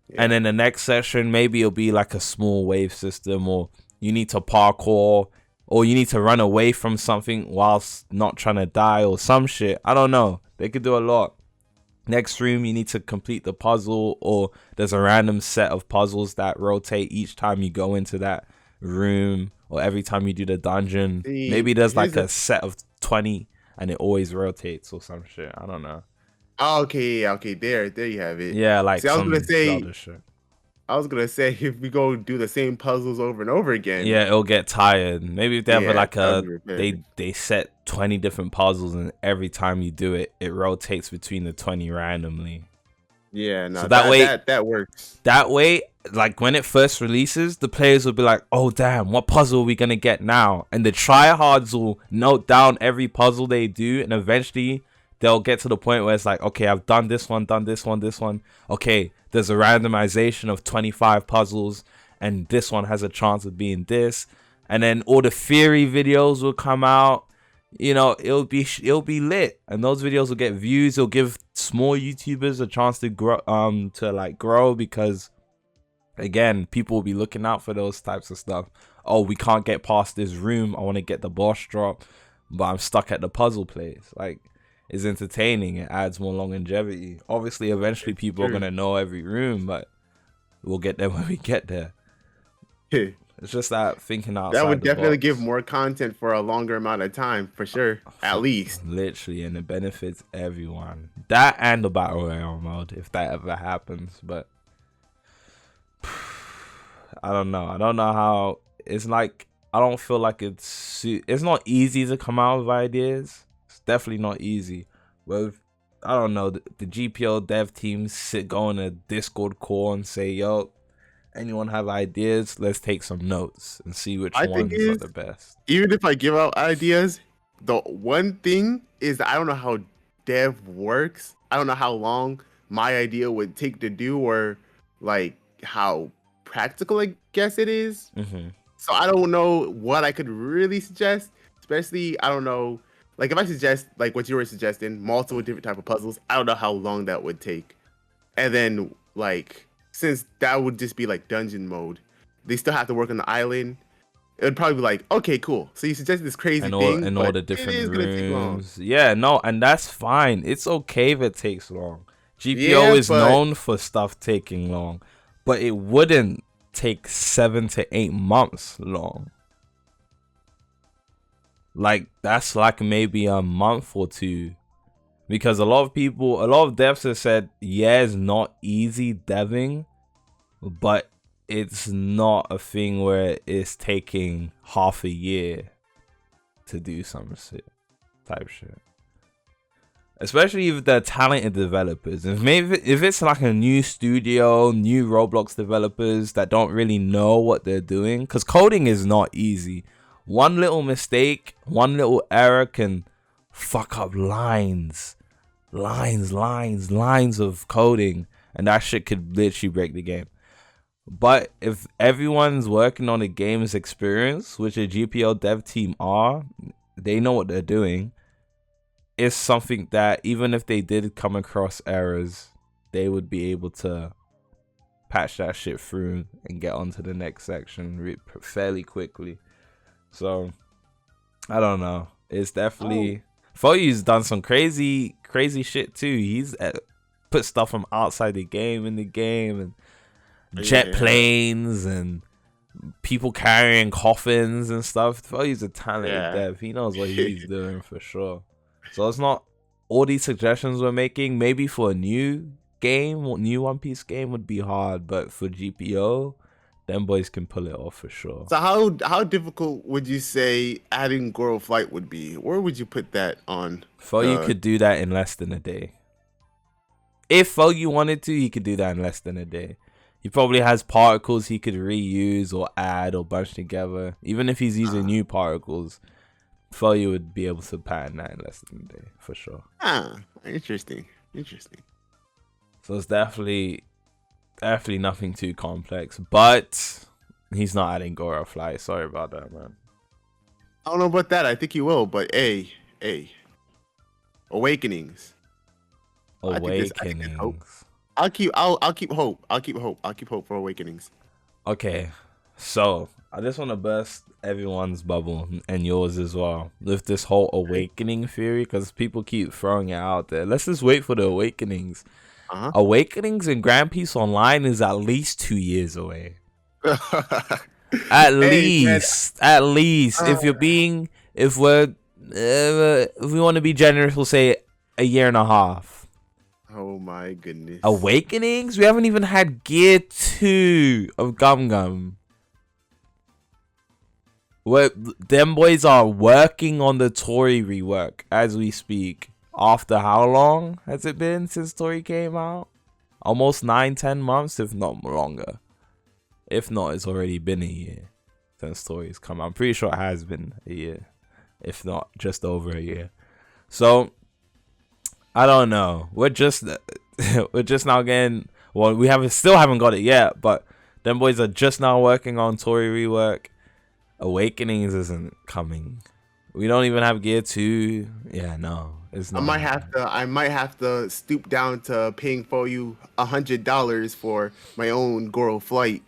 Yeah. And then the next session, maybe it'll be like a small wave system, or you need to parkour, or you need to run away from something whilst not trying to die, or some shit. I don't know. They could do a lot. Next room, you need to complete the puzzle, or there's a random set of puzzles that rotate each time you go into that room, or every time you do the dungeon. Maybe there's like a set of 20 and it always rotates or some shit. I don't know. Oh, okay, there you have it. Yeah, like see, some Zelda shit. I was gonna say, if we go do the same puzzles over and over again, yeah, it'll get tired. Maybe if they have like they set 20 different puzzles, and every time you do it, it rotates between the 20 randomly. Yeah, no, so that way that works. That way, like when it first releases, the players will be like, "Oh damn, what puzzle are we gonna get now?" And the tryhards will note down every puzzle they do, and eventually they'll get to the point where it's like, "Okay, I've done this one, this one. Okay, there's a randomization of 25 puzzles, and this one has a chance of being this." And then all the theory videos will come out. You know, it'll be lit, and those videos will get views. It'll give small YouTubers a chance to grow, because again, people will be looking out for those types of stuff. Oh, we can't get past this room. I want to get the boss drop, but I'm stuck at the puzzle place. Like, it's entertaining. It adds more longevity. Obviously, eventually people are gonna know every room, but we'll get there when we get there. It's just that thinking outside. That would definitely give more content for a longer amount of time, for sure. At least. Literally, and it benefits everyone. That and the Battle Royale mode, if that ever happens. But I don't know. I don't know how. It's like, I don't feel like it's not easy to come out with ideas. It's definitely not easy. Well, I don't know. The GPO dev teams go in a Discord call and say, "Yo, anyone have ideas? Let's take some notes and see which ones are the best." Even if I give out ideas, the one thing is that I don't know how dev works. I don't know how long my idea would take to do, or like how practical I guess it is. Mm-hmm. So I don't know what I could really suggest. Especially, I don't know, like if I suggest like what you were suggesting, multiple different type of puzzles, I don't know how long that would take. And then like, since that would just be like dungeon mode, they still have to work on the island. It would probably be like, okay, cool. So you suggested this crazy thing, and all the different rooms. Yeah, no, and that's fine. It's okay if it takes long. GPO is known for stuff taking long, but it wouldn't take 7 to 8 months long. Like, that's like maybe a month or two. Because a lot of devs have said, yeah, it's not easy deving, but it's not a thing where it's taking half a year to do some shit, type shit. Especially if they're talented developers. If it's like a new studio, new Roblox developers that don't really know what they're doing, because coding is not easy. One little mistake, one little error can fuck up lines of coding, and that shit could literally break the game. But if everyone's working on a game's experience, which a GPL dev team are, they know what they're doing. It's something that even if they did come across errors, they would be able to patch that shit through and get onto the next section fairly quickly. So I don't know. It's definitely Foyu's done some crazy shit too. He's put stuff from outside the game in the game, and jet planes and people carrying coffins and stuff. Foyu's a talented dev. He knows what he's doing for sure. So it's not all these suggestions we're making. Maybe for a new game, new One Piece game would be hard, but for GPO, them boys can pull it off for sure. So how difficult would you say adding Goro Flight would be? Where would you put that on? You could do that in less than a day. If Foyu wanted to, he could do that in less than a day. He probably has particles he could reuse or add or bunch together. Even if he's using new particles, Foyu would be able to pattern that in less than a day for sure. Interesting. So it's definitely Definitely nothing too complex, but he's not adding Goro Flight. Sorry about that, man. I don't know about that. I think he will, but Awakenings. I think there's hope. Awakenings. I'll keep hope. I'll keep hope for Awakenings. Okay, so I just want to burst everyone's bubble and yours as well with this whole awakening theory, because people keep throwing it out there. Let's just wait for the Awakenings. Awakenings in Grand Peace Online is at least 2 years away. At least. If we want to be generous, we'll say a year and a half. Oh my goodness. Awakenings? We haven't even had Gear 2 of Gum Gum. Them boys are working on the Tori rework as we speak. After how long has it been since Tori came out? Almost 9-10 months, if not longer. If not, it's already been a year since Tori's come out. I'm pretty sure it has been a year, if not just over a year. So I don't know. We're just now getting. Well, we still haven't got it yet, but them boys are just now working on Tori rework. Awakenings isn't coming. We don't even have Gear 2. Yeah, no, it's not. I might have to stoop down to paying for you $100 for my own Goro Flight.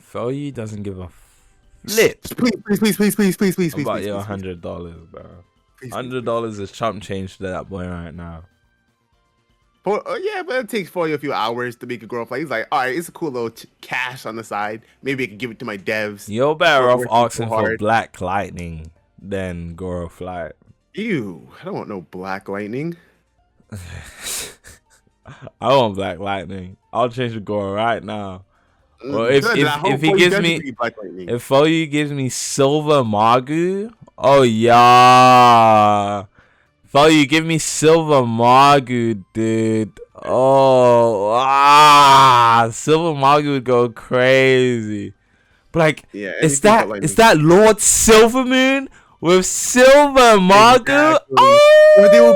Foyu doesn't give a flip. Please. About your $100, bro. $100 is chump change to that boy right now. Yeah, but it takes Foyu a few hours to make a Goro Flight. He's like, all right, it's a cool little cash on the side. Maybe I can give it to my devs. You're better off asking for Black Lightning than Goro Flight. Ew, I don't want no Black Lightning. I want Black Lightning. I'll change the Goro right now. Well, if he gives me, if Foyu gives me Silver Magu, oh yeah, Foyu give me Silver Magu, dude. Oh, Silver Magu would go crazy. But like, yeah, is that Lord Silvermoon with Silver Magu? Exactly. Oh, or they'll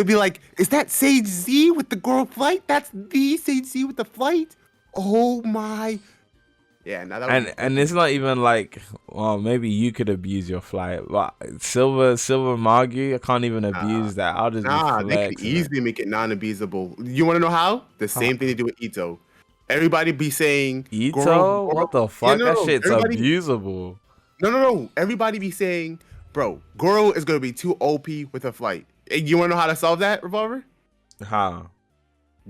be like, is that Sage Z with the Goro Flight? That's the Sage Z with the flight. Oh my. Yeah, now that and it's not even like, well, maybe you could abuse your flight, but Silver Magu, I can't even abuse that. I'll just they could easily make it non-abusable. You want to know how? The same thing they do with Ito. Everybody be saying Ito, what the fuck? Yeah, that shit's abusable. No. Everybody be saying, bro, Goro is gonna be too OP with a flight. And you want to know how to solve that, Revolver? How?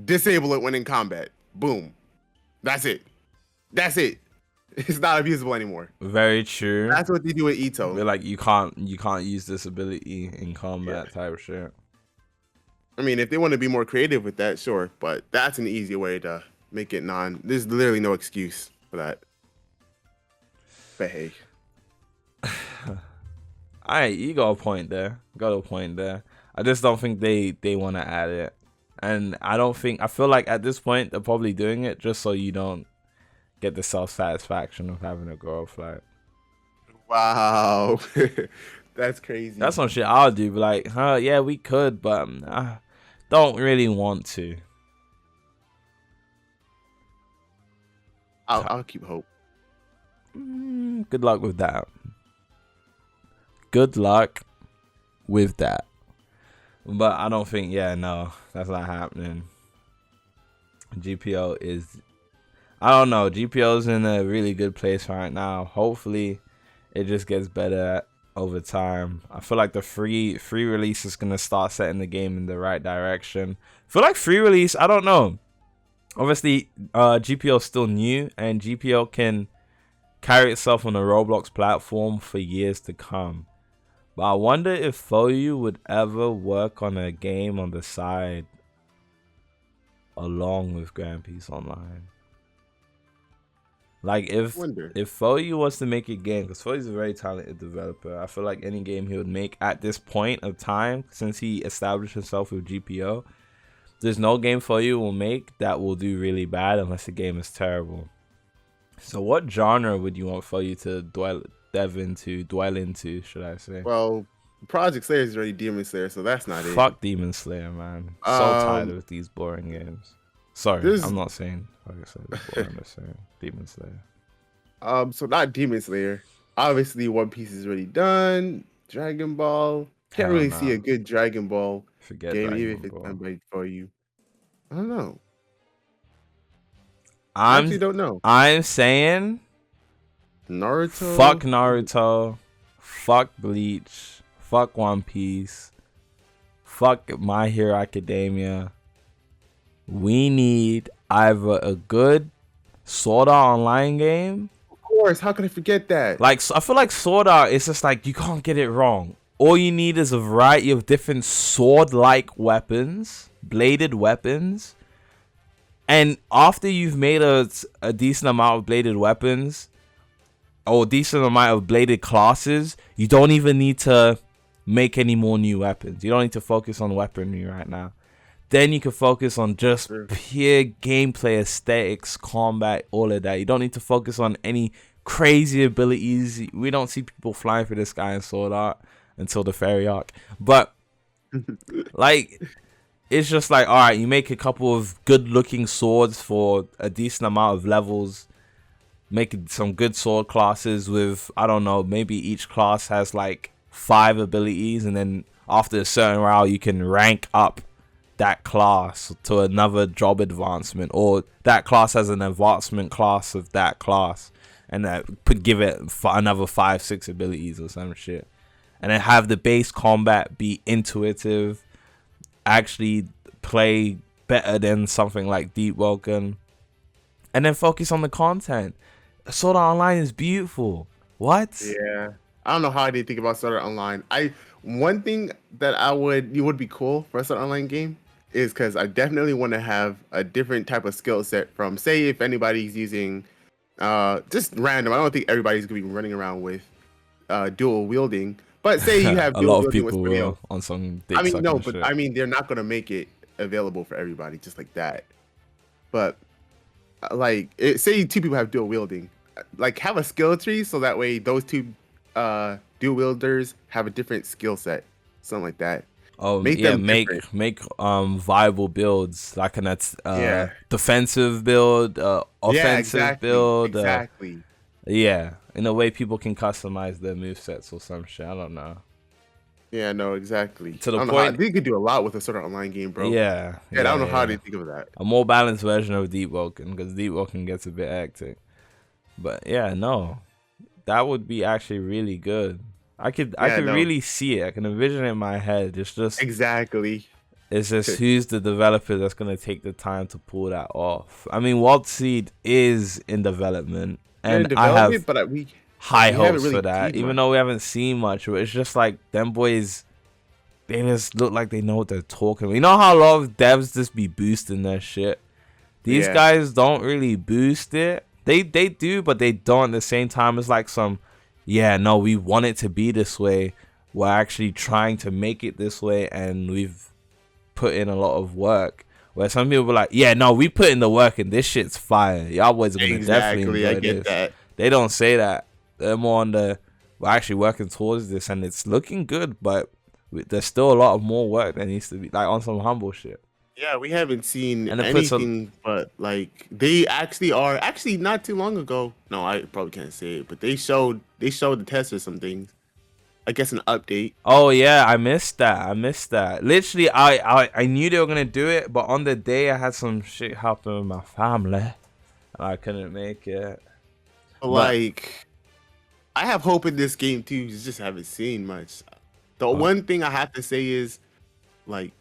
Disable it when in combat. Boom. That's it. It's not abusable anymore. Very true. That's what they do with Ito. They're like, you can't use this ability in combat type of shit. I mean, if they want to be more creative with that, sure. But that's an easy way to make it there's literally no excuse for that. But hey. Alright, you got a point there. I just don't think they want to add it. And I feel like at this point they're probably doing it just so you don't get the self-satisfaction of having a Goro Flight. Wow. That's crazy. That's some shit I'll do. Be like, yeah, we could, but I don't really want to. I'll keep hope. Good luck with that. But I don't think, that's not happening. GPO is, I don't know, GPO's in a really good place right now. Hopefully it just gets better over time. I feel like the free release is gonna start setting the game in the right direction. I feel like free release, I don't know. Obviously, GPO is still new, and GPO can carry itself on the Roblox platform for years to come. But I wonder if Foyu would ever work on a game on the side along with Grand Peace Online. Like if Foyu was to make a game, because Foyu's a very talented developer, I feel like any game he would make at this point of time, since he established himself with GPO, there's no game Foyu will make that will do really bad unless the game is terrible. So what genre would you want Foyu to dwell into, should I say? Well, Project Slayer is already Demon Slayer, so that's not it. Fuck Demon Slayer, man. So tired of these boring games. Sorry, I'm not saying. Like I said before, I'm just saying Demon Slayer. So not Demon Slayer. Obviously, One Piece is already done. Dragon Ball. Can't Hell really no. see a good Dragon Ball Forget game, Dragon even if it's Ball. done right for you. I don't know. I actually don't know. I'm saying Naruto. Fuck Naruto. Fuck Bleach. Fuck One Piece. Fuck My Hero Academia. We need either a good Sword Art Online game. Of course, how could I forget that? Like, I feel like Sword Art is just like, you can't get it wrong. All you need is a variety of different sword-like weapons, bladed weapons. And after you've made a decent amount of bladed weapons, or a decent amount of bladed classes, you don't even need to make any more new weapons. You don't need to focus on weaponry right now. Then you can focus on just pure gameplay, aesthetics, combat, all of that. You don't need to focus on any crazy abilities. We don't see people flying for this guy in Sword Art until the fairy arc. But, like, it's just like, all right, you make a couple of good-looking swords for a decent amount of levels. Make some good sword classes with, I don't know, maybe each class has like 5 abilities. And then after a certain round, you can rank up that class to another job advancement, or that class has an advancement class of that class, and that could give it another 5-6 abilities or some shit. And then have the base combat be intuitive, actually play better than something like Deepwoken, and then focus on the content. Sword Art Online is beautiful. What? Yeah, I don't know how I didn't think about Sword Art Online. One thing that it would be cool for a Sword Art Online game is because I definitely want to have a different type of skill set from, say, if anybody's using just random. I don't think everybody's gonna be running around with dual wielding, but say you have a dual lot of wielding with people somebody will else. on some I mean, no, but shit. I mean they're not gonna make it available for everybody just like that. But like, say 2 people have dual wielding, like have a skill tree so that way those 2 dual wielders have a different skill set, something like that. Oh, make viable builds, like an defensive build, offensive build. Exactly. Yeah, in a way people can customize their movesets or some shit. I don't know. Yeah, no, exactly. To the point, they could do a lot with a sort of online game, bro. Yeah, I don't know how they think of that. A more balanced version of Deepwoken, because Deepwoken gets a bit hectic. But yeah, no, that would be actually really good. I could really see it. I can envision it in my head. It's just exactly. It's just who's the developer that's gonna take the time to pull that off. I mean, Wild Seed is in development, and I have high hopes for that. Even though we haven't seen much, it's just like them boys. They just look like they know what they're talking about. You know how a lot of devs just be boosting their shit. These guys don't really boost it. They do, but they don't at the same time. It's like no, we want it to be this way. We're actually trying to make it this way, and we've put in a lot of work. Where some people were like, yeah, no, we put in the work and this shit's fire. Y'all boys are gonna definitely enjoy this. That. They don't say that. They're more on we're actually working towards this and it's looking good, but there's still a lot of more work that needs to be, like, on some humble shit. Yeah, we haven't seen anything, but like they actually are not too long ago. No, I probably can't say it, but they showed the testers some things. I guess an update. Oh yeah, I missed that. Literally, I knew they were gonna do it, but on the day I had some shit happen with my family, and I couldn't make it. Like, I have hope in this game too. Just haven't seen much. The one thing I have to say is, like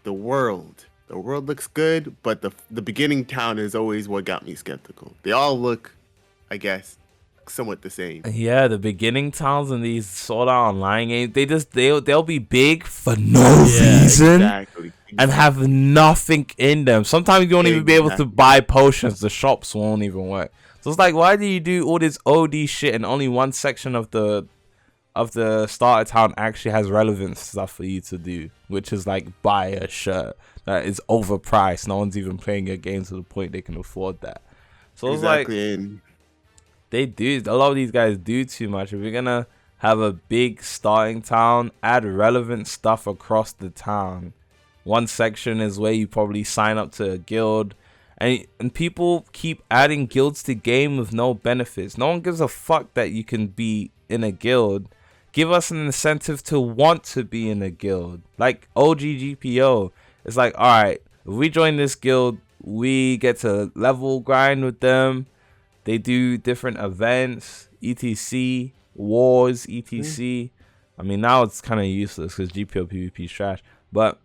the world looks good, but the beginning town is always what got me skeptical. They all look, I guess, somewhat the same. Yeah, the beginning towns in these Sword Art Online games, they'll be big for no reason, exactly. And have nothing in them. Sometimes you won't even be able to buy potions. The shops won't even work. So it's like, why do you do all this OD shit and only one section of the starter town actually has relevant stuff for you to do, which is like buy a shirt that is overpriced. No one's even playing your game to the point they can afford that. So it's like, they do, a lot of these guys do too much. If you're gonna have a big starting town, add relevant stuff across the town, One section is where you probably sign up to a guild. And people keep adding guilds to game with no benefits. No one gives a fuck that you can be in a guild. Give us an incentive to want to be in a guild. Like OG GPO. It's like, alright, if we join this guild, we get to level grind with them. They do different events, etc. Wars, etc. I mean, now it's kind of useless because GPO PvP is trash. But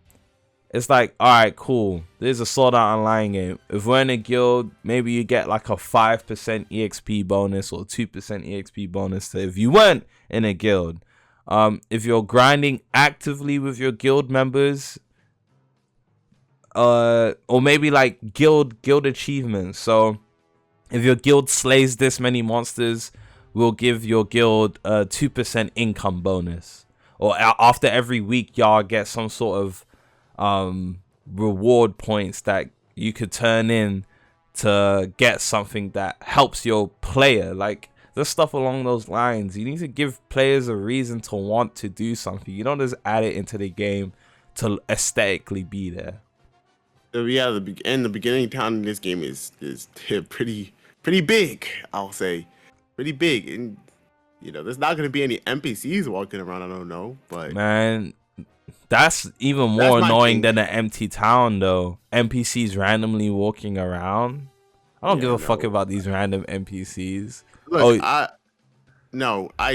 it's like, alright, cool. There's a Sword Art Online game. If we're in a guild, maybe you get like a 5% EXP bonus or 2% EXP bonus to if you weren't in a guild. If you're grinding actively with your guild members, or maybe like guild achievements. So if your guild slays this many monsters, we'll give your guild a 2% income bonus. Or after every week, y'all get some sort of reward points that you could turn in to get something that helps your player. Like, there's stuff along those lines. You need to give players a reason to want to do something. You don't just add it into the game to aesthetically be there. Yeah, the beginning town in this game is pretty big. I'll say, pretty big, and there's not gonna be any NPCs walking around. I don't know, but man, that's even more annoying than an empty town, though. NPCs randomly walking around. I don't give a fuck about these random NPCs. Look, I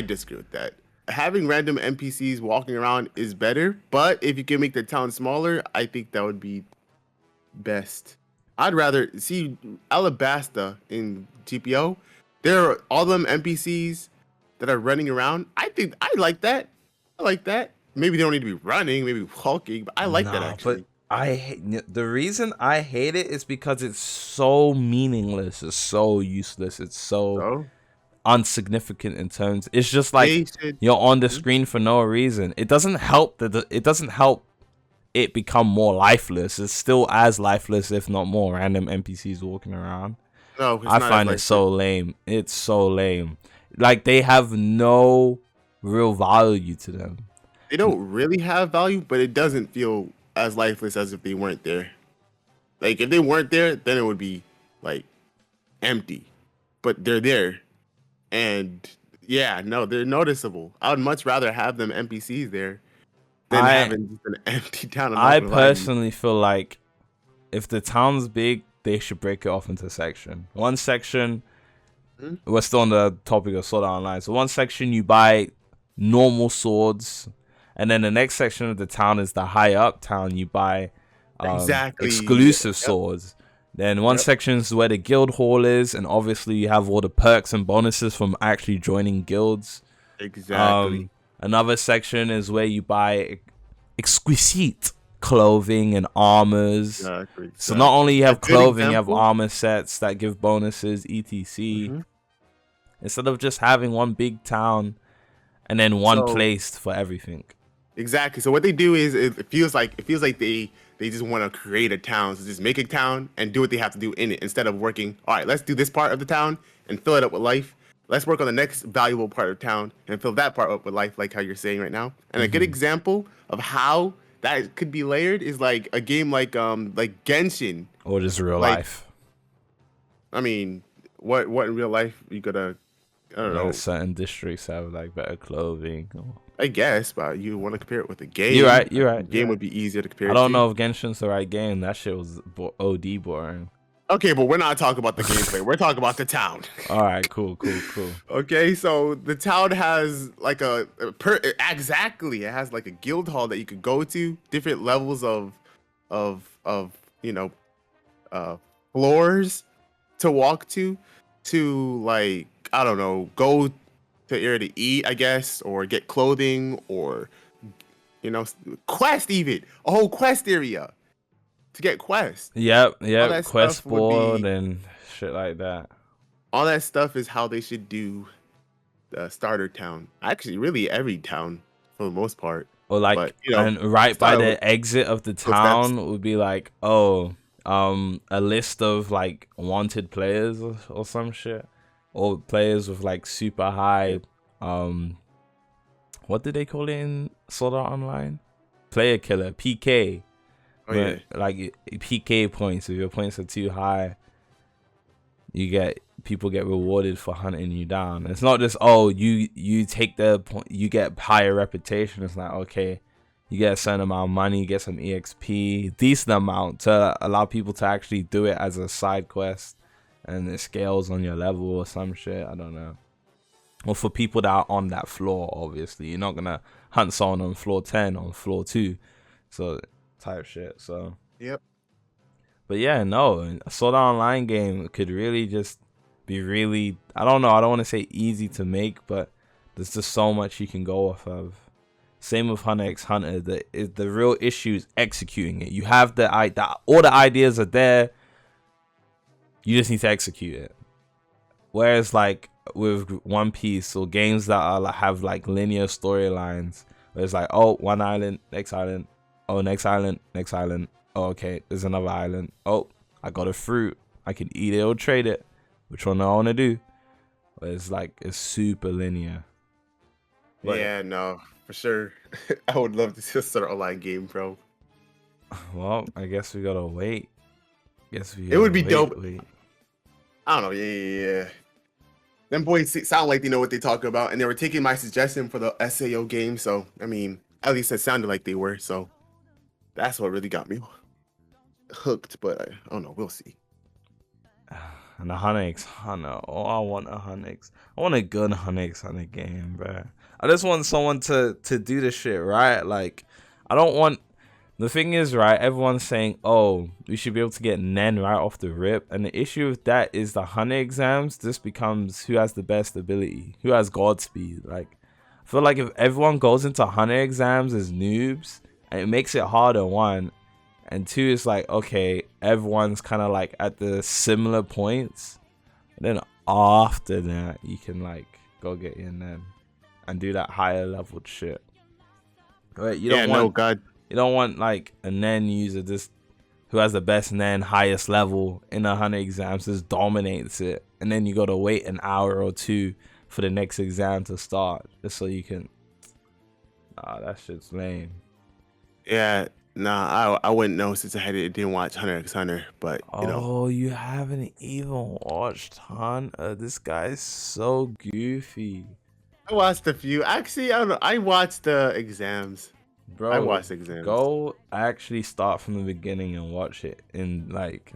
disagree with that. Having random NPCs walking around is better, but if you can make the town smaller, I think that would be best. I'd rather see Alabasta in GPO. There are all them NPCs that are running around. I think I like that. Maybe they don't need to be running, maybe walking, but I like that actually. But the reason I hate it is because it's so meaningless. It's so useless. It's so unsignificant in terms. It's just like you're on the screen for no reason. It doesn't help it become more lifeless. It's still as lifeless, if not more, random NPCs walking around. No, I find it so lame. It's so lame. Like, they have no real value to them. They don't really have value, but it doesn't feel as lifeless as if they weren't there. Like, if they weren't there, then it would be like empty. But they're there. And yeah, no, they're noticeable. I would much rather have them NPCs there than having just an empty town. I personally feel like if the town's big, they should break it off into section. One section, we're still on the topic of Sword Art Online. So one section you buy normal swords, and then the next section of the town is the high up town. You buy exclusive swords. Then one section is where the guild hall is, and obviously you have all the perks and bonuses from actually joining guilds. Exactly. Another section is where you buy exquisite clothing and armors. Exactly. So not only you have clothing, you have armor sets that give bonuses, etc. Instead of just having one big town and then one place for everything. Exactly. So what they do is it feels like they just want to create a town. So just make a town and do what they have to do in it instead of working. All right, let's do this part of the town and fill it up with life. Let's work on the next valuable part of town and fill that part up with life, like how you're saying right now. And a good example of how that could be layered is like a game like Genshin, or just real life. I mean, what in real life you gotta? I don't know. Certain districts have like better clothing. I guess, but you want to compare it with a game. You're right. The game would be easier to compare. I don't know if Genshin's the right game. That shit was OD boring. Okay, but we're not talking about the gameplay. We're talking about the town. All right, cool. Okay, so the town has like exactly. It has like a guild hall that you could go to, different levels of floors to walk to like, I don't know, go to area to eat, I guess, or get clothing, or quest, even a whole quest area to get quests. Yep, quest board and shit like that. All that stuff is how they should do the starter town. Actually, really every town for the most part. Or like, and right by the exit of the town would be like, a list of like wanted players or some shit, or players with like super high, what did they call it in Sword Art Online? Player killer, PK. Oh yeah. But like PK points, if your points are too high, people get rewarded for hunting you down. It's not just you take the point, you get higher reputation. It's like, okay, you get a certain amount of money, you get some EXP, decent amount to allow people to actually do it as a side quest, and it scales on your level or some shit. I don't know. Or for people that are on that floor, obviously you're not gonna hunt someone on floor 10 on floor 2, so type shit. So Yep. but yeah, no, a Sword Art Online game could really just be really, I don't know, I don't want to say easy to make, but there's just so much you can go off of. Same with Hunter x Hunter. The real issue is executing it. You have all the ideas are there. You just need to execute it. Whereas like with One Piece or games that are like have like linear storylines, where it's like, oh, one island, next island, oh, next island, next island. Oh, okay, there's another island. Oh, I got a fruit. I can eat it or trade it. Which one do I want to do? But it's super linear. But, yeah, no, for sure. I would love to see a Sword Art Online game, bro. well, I guess we gotta wait. It would be dope. I don't know. Yeah. Them boys sound like they know what they talk about, and they were taking my suggestion for the SAO game. So, I mean, at least it sounded like they were. So, that's what really got me hooked. But I don't know. We'll see. And the Hunter x Hunter. Oh, I want a Hunter x. I want a good Hunter x Hunter game, bro. I just want someone to do the shit right. Like, I don't want. The thing is, right, everyone's saying, oh, we should be able to get Nen right off the rip. And the issue with that is the Hunter exams just becomes who has the best ability, who has Godspeed. Like, I feel like if everyone goes into Hunter exams as noobs, and it makes it harder, one. And two, it's like, okay, everyone's kind of like at the similar points. And then after that, you can like go get your Nen and do that higher leveled shit. Right? You don't want like a Nen user just who has the best Nen highest level in a Hunter exams just dominates it, and then you gotta wait an hour or two for the next exam to start just so you can. Nah, that shit's lame. Yeah, nah, I wouldn't know since I didn't watch Hunter x Hunter, but you know. Oh, you haven't even watched Hunter? This guy's so goofy. I watched a few. Actually, I don't know. I watched the exams. Bro, I watched exams. Go actually start from the beginning and watch it in like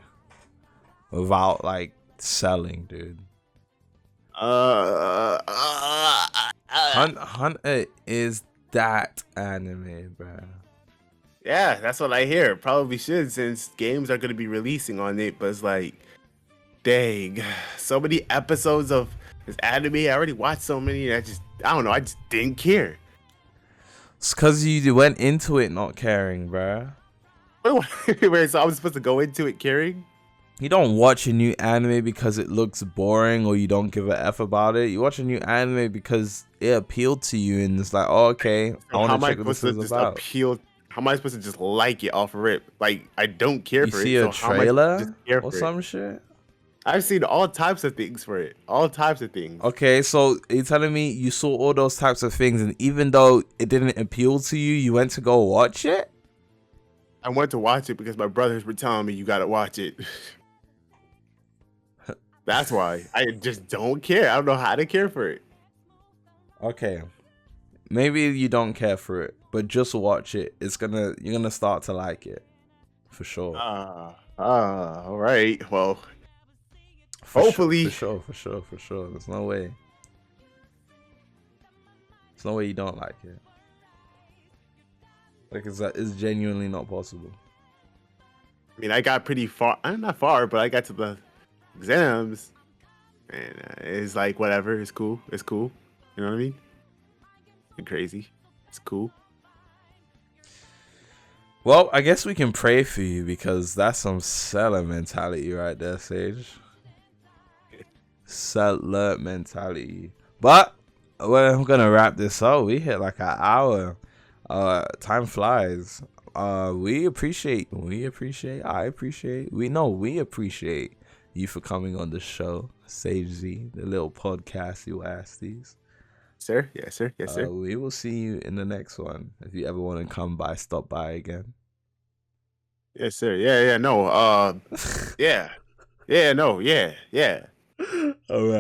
without like selling, dude. Hunter is that anime, bro. Yeah, that's what I hear. Probably should, since games are gonna be releasing on it. But it's like, dang, so many episodes of this anime. I already watched so many. I don't know. I just didn't care. It's because you went into it not caring, bruh. Wait, so I was supposed to go into it caring? You don't watch a new anime because it looks boring or you don't give a F about it. You watch a new anime because it appealed to you and it's like, oh, okay, I want to check what this is about. How am I supposed to just like it off rip? Like, I don't care for it. You see a trailer or some shit? I've seen all types of things for it. All types of things. Okay, so you're telling me you saw all those types of things, and even though it didn't appeal to you, you went to go watch it? I went to watch it because my brothers were telling me you gotta watch it. That's why. I just don't care. I don't know how to care for it. Okay. Maybe you don't care for it, but just watch it. You're gonna start to like it. For sure. All right. Well, hopefully. For sure. There's no way you don't like it. Like, it's genuinely not possible. I mean, I got pretty far. I'm not far, but I got to the exams. And it's like, whatever. It's cool. You know what I mean? It's crazy. It's cool. Well, I guess we can pray for you because that's some seller mentality right there, Sage. Seller mentality. But we're gonna wrap this up. We hit like an hour. Time flies. We appreciate we appreciate you for coming on the show, Sage Z, the little podcast you asked these. Sir? Yes, sir. We will see you in the next one. If you ever want to come by, stop by again. Yes, sir. Yeah, yeah, no. Yeah. Yeah, no, yeah, yeah. All right.